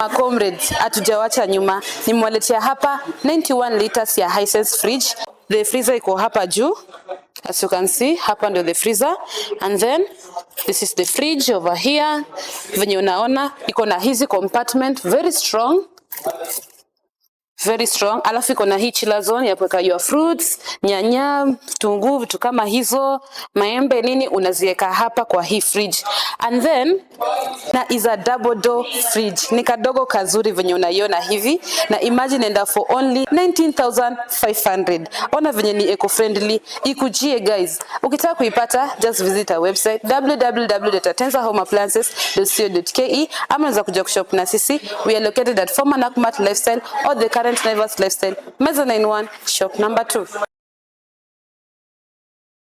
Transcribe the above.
Comrades, hatujawacha nyuma. Nimewaletea hapa 91 liters ya Hisense fridge. The freezer iko hapa juu. As you can see, hapa ndio the freezer. And then this is the fridge over here. Venye unaona iko na hizi compartment, very strong. Very strong. Alafu iko na hii chiller zone ya kuweka your fruits, nyanya, vitunguu, vitu kama hizo, maembe nini unaziweka hapa kwa hii fridge. And then na is a double door fridge. Ni kadogo kazuri venye unaiona hivi, na imagine enda for only 19,500. Ona venye ni eco friendly. Ikujie guys. Ukitaka kuipata just visit our website www.tenzahomeappliances.co.ke ama unaweza kuja kushop na sisi. We are located at former Nakumatt Lifestyle or the current Naivas Lifestyle, Mezzanine 1, shop number 2.